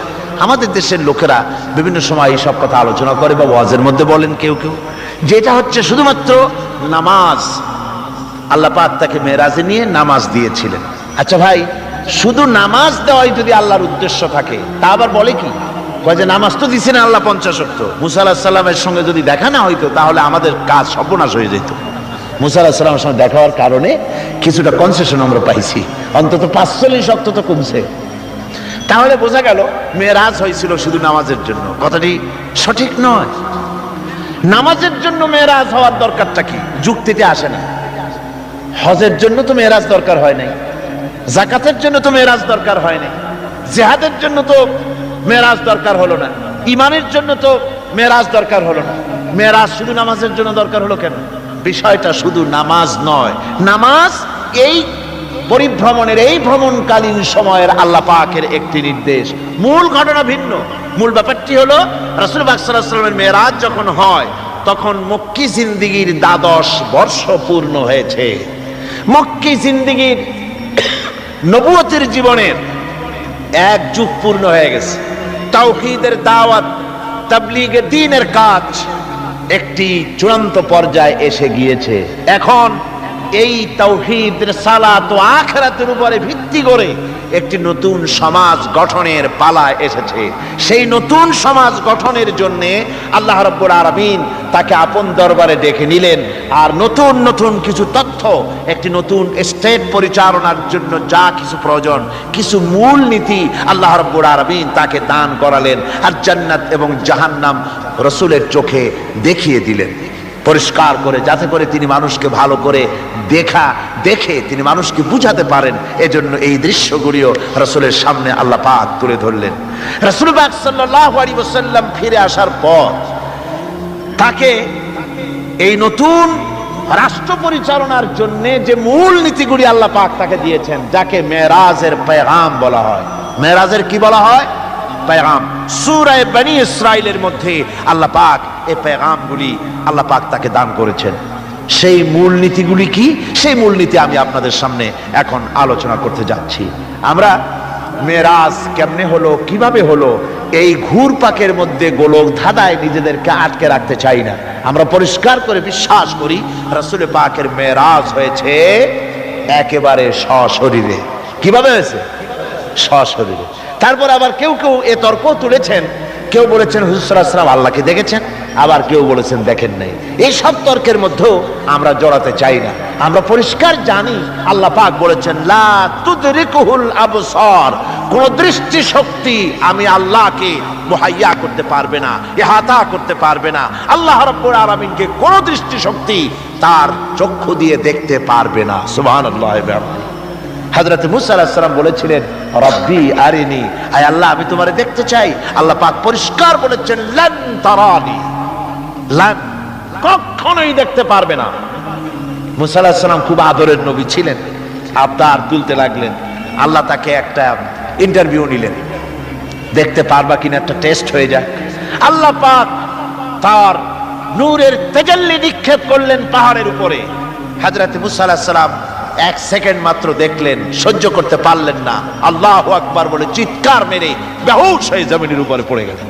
আমাদের দেশের লোকেরা বিভিন্ন সময় এইসব কথা আলোচনা করে বা ওয়াজের মধ্যে বলেন কেউ কেউ, যেটা হচ্ছে শুধুমাত্র নামাজ। আল্লাহ পাক তাকে মেরাজে নিয়ে নামাজ দিয়েছিলেন। আচ্ছা ভাই, শুধু নামাজ দেওয়াই যদি আল্লাহর উদ্দেশ্য থাকে, তা আবার বলে কি, কয় যে নামাজ তো দিচ্ছেন আল্লাহ 50 ওয়াক্ত, মুসা আলাইহিস সালামের সঙ্গে যদি দেখা না হইতো তাহলে আমাদের কাজ সর্বনাশ হয়ে যেত। মুসা আলাইহিস সালামের সঙ্গে দেখা হওয়ার কারণে কিছুটা কনসেশন আমরা পাইছি, অন্তত 45 ওয়াক্ত তো কমছে। তাহলে বোঝা গেল মেরাজ হয়েছিল শুধু নামাজের জন্য। কথাটি সঠিক নয়। নামাজের জন্য মেরাজ হওয়ার দরকারটা কি? যুক্তিতে আসে না। হজের জন্য তো মেরাজ দরকার হয় নাই, যাকাতের জন্য তো মেরাজ দরকার হয় নাই, জিহাদের জন্য তো মেরাজ দরকার হলো না, ইমানের জন্য তো মেরাজ দরকার হলো না। মেরাজ শুধু নামাজের জন্য দরকার হলো কেন? বিষয়টা শুধু নামাজ নয়। নামাজ এই পরিভ্রমণের, এই ভ্রমণকালীন সময়ের আল্লাহ পাকের একটি নির্দেশ। মূল ঘটনা ভিন্ন। মূল ব্যাপারটি হলো রাসূল পাক সাল্লাল্লাহু আলাইহি ওয়াসাল্লামের মেরাজ যখন হয় তখন মক্কি জিন্দেগীর 12 বর্ষ পূর্ণ হয়েছে। মক্কি জিন্দেগীর নবুয়তের জীবনের 1 যুগ পূর্ণ হয়ে গেছে। তাওহীদের দাওয়াত, তাবলীগের দ্বীনের কাজ একটি চূড়ান্ত পর্যায়ে এসে গিয়েছে। এখন এই তাওহীদ, রিসালাত ও আখিরাতের উপরে ভিত্তি করে একটি নতুন সমাজ গঠনের পালা এসেছে। সেই নতুন সমাজ গঠনের জন্য আল্লাহ রাব্বুল আলামিন তাকে আপন দরবারে ডেকে নিলেন। আর নতুন নতুন কিছু তথ্য, একটি নতুন স্টেট পরিচালনার জন্য যা কিছু প্রয়োজন, কিছু মূল নীতি আল্লাহ রাব্বুল আলামিন তাকে দান করালেন। আর জান্নাত এবং জাহান্নাম রাসূলের চোখে দেখিয়ে দিলেন পরিষ্কার করে, যাতে করে তিনি মানুষকে ভালো করে দেখে তিনি মানুষকে বুঝাতে পারেন। এজন্য এই দৃশ্যগুলিও রাসূলের সামনে আল্লাহ পাক তুলে ধরলেন। রাসূল পাক সাল্লাল্লাহু আলাইহি ওয়াসাল্লাম ফিরে আসার পর তাকে এই নতুন রাষ্ট্র পরিচালনার জন্য যে মূল নীতিগুলি আল্লাহ পাক তাকে দিয়েছেন, যাকে মেরাজের পেগাম বলা হয়। মেরাজের কি বলা হয়? পেগাম। সূরা বনী ইসরাইলের মধ্যে আল্লাহ পাক এই পেগামগুলি আল্লাহ পাক তাকে দান করেছেন। সেই মূলনীতিগুলি কি? সেই মূলনীতি আমি আপনাদের সামনে এখন আলোচনা করতে যাচ্ছি। আমরা মেরাজ কেমনে হলো, কিভাবে হলো, এই ঘুরপাকের মধ্যে গোলক ধাঁধায় নিজেদেরকে আটকে রাখতে চাই না। আমরা পরিষ্কার করে বিশ্বাস করি রাসূল পাকের মেরাজ হয়েছে একেবারে সশরীরে। কিভাবে হয়েছে? সশরীরে। তারপর আবার কেউ কেউ এ তর্ক তুলেছেন, কেউ বলেছেন হুজুর সাল্লাল্লাহু আলাইহি ওয়াসাল্লাম আল্লাহকে দেখেছেন, আবার কেউ বলেছেন দেখেন নাই। এই সব তর্কের মধ্যেও আমরা জড়াতে চাই না। আমরা পরিষ্কার জানি আল্লাহ পাক বলেছেন লা তুদরিকুহুল আবসার, কোন দৃষ্টি শক্তি আমি আল্লাহকে মুহাইয়া করতে পারবে না, ইহাতা করতে পারবে না। আল্লাহ রাব্বুল আলামিনকে কোন দৃষ্টি শক্তি তার চক্ষু দিয়ে দেখতে পারবে না। সুবহানাল্লাহ। হযরত মুসা আলাইহিস সালাম বলেছিলেন রব্বি আরিনি, আয় আল্লাহ আমি তোমারে দেখতে চাই। আল্লাহ পাক পরিষ্কার বলেছেন লান তারানি, লান, কখনোই দেখতে পারবে না। মুসা আলাইহিস সালাম খুব আদরের নবী ছিলেন, আবদার তুলতে লাগলেন। আল্লাহ তাকে একটা ইন্টারভিউ নিলেন, দেখতে পারবা কিনা একটা টেস্ট হয়ে যায়। আল্লাহ পাক তার নূরের তাজাল্লি নিক্ষেপ করলেন পাহাড়ের উপরে। হযরত মুসা আলাইহিস সালাম 1 সেকেন্ড মাত্র দেখলেন, সহ্য করতে পারলেন না, আল্লাহু আকবার বলে চিৎকার মেরে বেহুশ হয়ে জমিনের উপরে পড়ে গেলেন।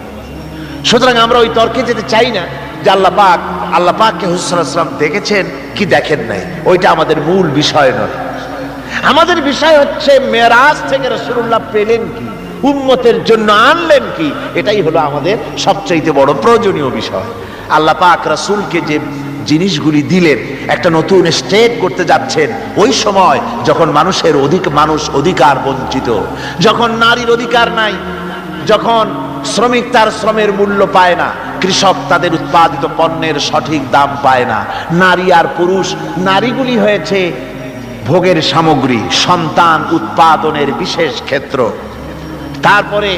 সুতরাং আমরা ওই তর্কে যেতে চাই না যে আল্লাহ পাককে হুজুর সাল্লাল্লাহু আলাইহি ওয়াসাল্লাম দেখেছেন কি দেখেন নাই, ওইটা আমাদের মূল বিষয় নয়। আমাদের বিষয় হচ্ছে মেরাজ থেকে রাসূলুল্লাহ পেলেন কি, উম্মতের জন্য আনলেন কি, এটাই হলো আমাদের সবচেয়ে বড় প্রয়োজনীয় বিষয়। আল্লাহ পাক রাসূলকে যে জিনিসগুলি দিলেন, একটা নতুন স্টেট করতে যাচ্ছেন, ওই সময় যখন মানুষ অধিকার বঞ্চিত, যখন নারীর অধিকার নাই, যখন শ্রমিক তার শ্রমের মূল্য পায় না, কৃষক তাদের উৎপাদিত পণ্যের সঠিক দাম পায় না, নারী আর পুরুষ, নারীগুলি হয়েছে ভোগের সামগ্রী, সন্তান উৎপাদনের বিশেষ ক্ষেত্র। তারপরে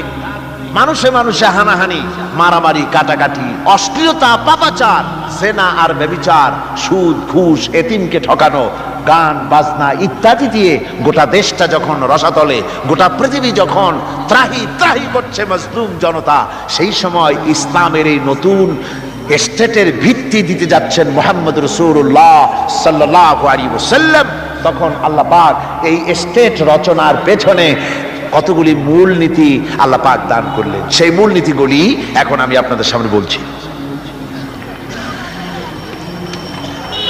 মানুষে মানুষে হানাহানি, মারামারি, কাটাকাটি, অশ্লীলতা, পাপাচার, জেনা আর ব্যভিচার, সুদ, ঘুষ, এতিমকে ঠকানো, গান বাজনা ইত্যাদি দিয়ে গোটা দেশটা যখন রসাতলে, গোটা পৃথিবী যখন ত্রাহি ত্রাহি করছে মজলুম জনতা, সেই সময় ইসলামের এই নতুন স্টেটের ভিত্তি দিতে যাচ্ছেন মুহাম্মদ রাসূলুল্লাহ সাল্লাল্লাহু আলাইহি ওয়াসাল্লাম। তখন আল্লাহ পাক এই স্টেট রচনার পেছনে কতগুলি মূলনীতি আল্লাহ পাক দান করলেন, সেই মূলনীতিগুলি এখন আমি আপনাদের সামনে বলছি।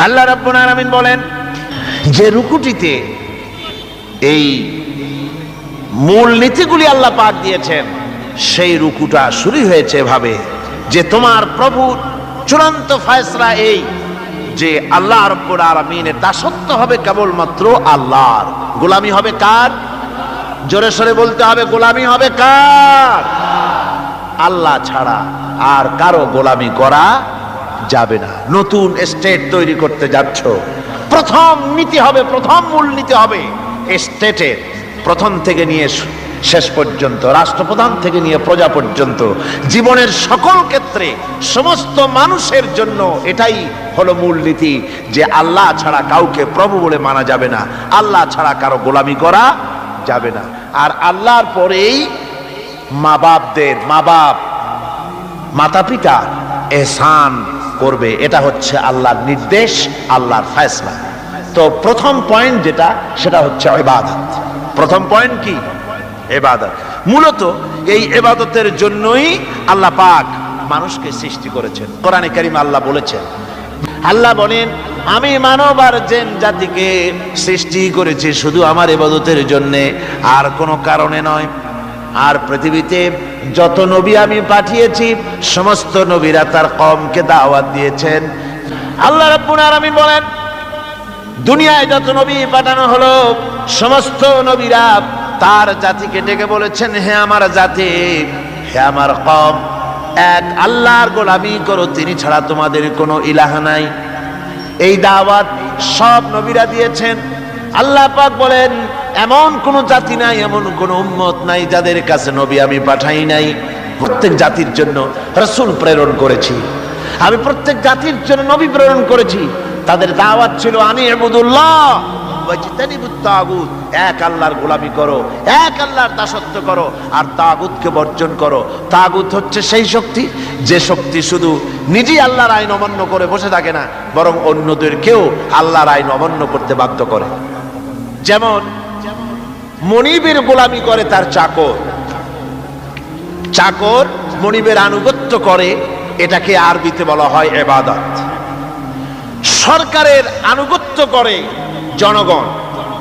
আল্লাহ রাব্বুল আলামিন বলেন যে রুকুটিতে এই মূলনীতিগুলি আল্লাহ পাক দিয়েছেন, সেই রুকুটা শুরু হয়েছে এভাবে যে তোমার প্রভু চূড়ান্ত ফয়সালা এই যে আল্লাহ রাব্বুল আলামিনের দাসত্ব হবে কেবলমাত্র আল্লাহর, গোলামি হবে কার? জোরে সরে বলতে হবে, গোলামি হবে কার? আল্লাহ ছাড়া আর কারো গোলামি করা যাবে না। নতুন স্টেট তৈরি করতে যাচ্ছ, প্রথম নীতি হবে, প্রথম মূল নীতি হবে স্টেটের, প্রথম থেকে নিয়ে শেষ পর্যন্ত, রাষ্ট্রপ্রধান থেকে নিয়ে প্রজা পর্যন্ত, জীবনের সকল ক্ষেত্রে সমস্ত মানুষের জন্য এটাই হলো মূলনীতি যে আল্লাহ ছাড়া কাউকে প্রভু বলে মানা যাবে না, আল্লাহ ছাড়া কারো গোলামি করা যাবে না। আর আল্লাহর পরেই মা বাপ মাতা পিতা এহসান করবে, এটা হচ্ছে আল্লাহর নির্দেশ, আল্লাহর ফয়সালা। তো প্রথম পয়েন্ট যেটা, সেটা হচ্ছে ইবাদত। প্রথম পয়েন্ট কি? ইবাদত। মূলত এই ইবাদতের জন্যই আল্লাহ পাক মানুষকে সৃষ্টি করেছেন। কোরআনে কারীমে আল্লাহ বলেছেন, আল্লাহ বলেন আমি মানব আর জিন জাতিকে সৃষ্টি করেছি শুধু আমার ইবাদতের জন্য, আর কোনো কারণে নয়। আর পৃথিবীতে যত নবী আমি পাঠিয়েছি সমস্ত নবীরা তার কওমকে দাওয়াত দিয়েছেন। আল্লাহ রাব্বুল আলামিন বলেন দুনিয়ায় যত নবী পাঠানো হলো সমস্ত নবীরা তার জাতিকে ডেকে বলেছেন, হে আমার জাতি, হে আমার কওম, এক আল্লাহর গোলামি করো, তিনি ছাড়া তোমাদের কোনো ইলাহ নাই। এই দাওয়াত সব নবীরা দিয়েছেন। আল্লাহ পাক বলেন এমন কোন জাতি নাই, এমন কোন উম্মত নাই যাদের কাছে নবী আমি পাঠাই নাই। প্রত্যেক জাতির জন্য রাসূল প্রেরণ করেছি, আমি প্রত্যেক জাতির জন্য নবী প্রেরণ করেছি। তাদের দাওয়াত ছিল আনি ইবুদুল্লাহ ওয়াজতানিবুত তাগুত, এক আল্লাহর গোলামি করো, এক আল্লাহর দাসত্ব করো, আর তাগুতকে বর্জন করো। তাগুত হচ্ছে সেই শক্তি যে শক্তি শুধু নিজেই আল্লাহর আইন অমান্য করে বসে থাকে না, বরং অন্যদেরকেও আল্লাহর আইন অমান্য করতে বাধ্য করে। যেমন মনিবের গোলামি করে তার চাকর, চাকর মনিবের আনুগত্য করে, এটাকে আরবিতে বলা হয় ইবাদত। সরকারের আনুগত্য করে জনগণ,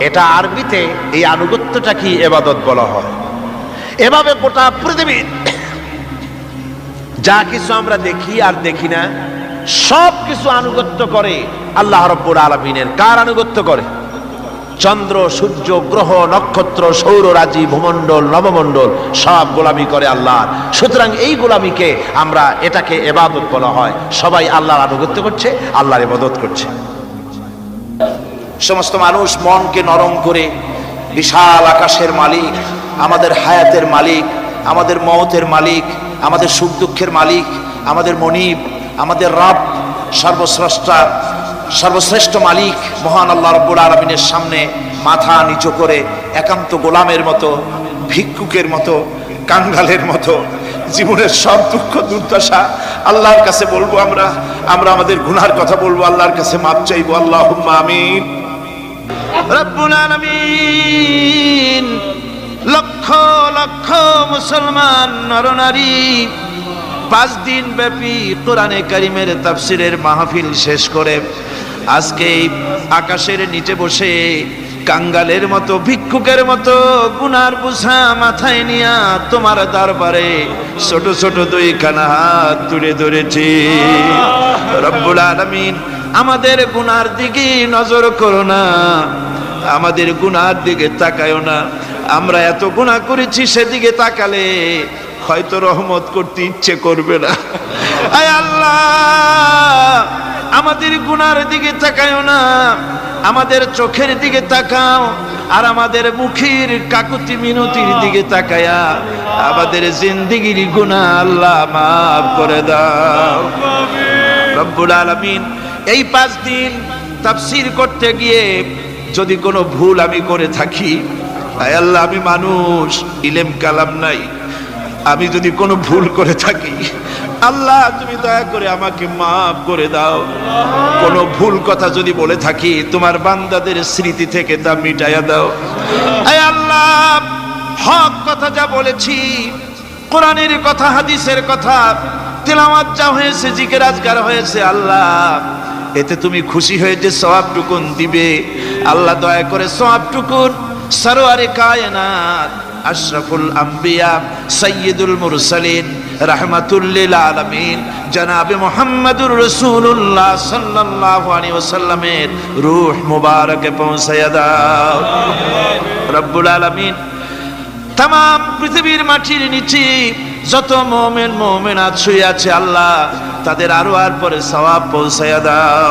এটা আরবিতে এই আনুগত্যটা কি ইবাদত বলা হয়। এভাবে গোটা পৃথিবীর যা কিছু আমরা দেখি আর দেখি না সব কিছু আনুগত্য করে আল্লাহ রাব্বুল আলামিনের। কার আনুগত্য করে? চন্দ্র, সূর্য, গ্রহ, নক্ষত্র, সৌররাজি, ভূমণ্ডল, নবমণ্ডল সব গোলামি করে আল্লাহর। সুতরাং এই গোলামিকে আমরা, এটাকে ইবাদত বলা হয়। সবাই আল্লাহর আনুগত্য করছে, আল্লাহর ইবাদত করছে। সমস্ত মানুষ মনকে নরম করে বিশাল আকাশের মালিক, আমাদের হায়াতের মালিক, আমাদের মওতের মালিক, আমাদের সুখ দুঃখের মালিক, আমাদের মনিব, আমাদের রব, সর্বস্রষ্টা, সর্বশ্রেষ্ঠ মালিক মহান আল্লাহ রাব্বুল আলামিনের সামনে মাথা নিচু করে একান্ত গোলামের মতো, ভিক্ষুকের মতো, কাঙ্গালের মতো জীবনের সব দুঃখ দুর্দশা আল্লাহর কাছে বলবো। আমরা আমাদের গুনার কথা বলবো, আল্লাহর কাছে মাপ চাইবো। আল্লাহুম্মা আমিন। রব্বুল আলামিন লক্ষ লক্ষ মুসলমান নরনারী 5 দিন ব্যাপী কোরআনে কারীমের তাফসীরের মাহফিল শেষ করে আজকে আকাশের নিচে বসে কাঙ্গালের মতো, ভিক্ষুকের মতো গুনার বোঝা মাথায় নিয়া তোমার দরবারে ছোট ছোট 2খানা হাত তুলে ধরেছি। রব্বুল আলামিন আমাদের গুনার দিকে নজর করো না, আমাদের গুনার দিকে তাকায়ও না। আমরা এত গুনাহ করেছি, সেদিকে তাকালে হয়তো রহমত করতে ইচ্ছে করবে না। আয় আল্লাহ, আমাদের গুনার দিকে তাকায়ও না, আমাদের চোখের দিকে তাকাও, আর আমাদের মুখের কাকুতি মিনতির দিকে তাকায়া আমাদের জিন্দেগির গুনাহ আল্লাহ মাফ করে দাও। রব্বুল আলামিন এই 5 দিন
তাফসীর করতে গিয়ে যদি কোনো ভুল আমি করে থাকি, আয় আল্লাহ আমি মানুষ, ইলম কালাম নাই, আমি যদি কোনো ভুল করে থাকি আল্লাহ তুমি দয়া করে আমাকে মাফ করে দাও। কোনো ভুল কথা যদি বলে থাকি তোমার বান্দাদের স্মৃতি থেকে তা মিটাইয়া দাও। আয় আল্লাহ হক কথা যা বলেছি, কোরআনের কথা, হাদিসের কথা, তেলাওয়াত যা হয়েছে, জিকির আজকার হয়েছে, আল্লাহ এতে তুমি খুশি হয়ে যে সওয়াবটুকুন দিবে, আল্লাহ দয়া করে সওয়াবটুকুন সরওয়ারে কায়নাত আশরাফুল আম্বিয়া সাইয়্যিদুল মুরসালিন রাহমাতুল লিল আলামিন জনাবে মুহাম্মদুর রাসূলুল্লাহ সাল্লাল্লাহু আলাইহি ওয়াসাল্লামের রূহ মুবারকে পৌঁছায়া দাও। রব্বুল আলামিন तमाम পৃথিবীর মাটির নিচে যত মুমিন মুমিনাত শুয়ে আছে আল্লাহ তাদের আরো আর পরে সওয়াব পৌঁছায়া দাও।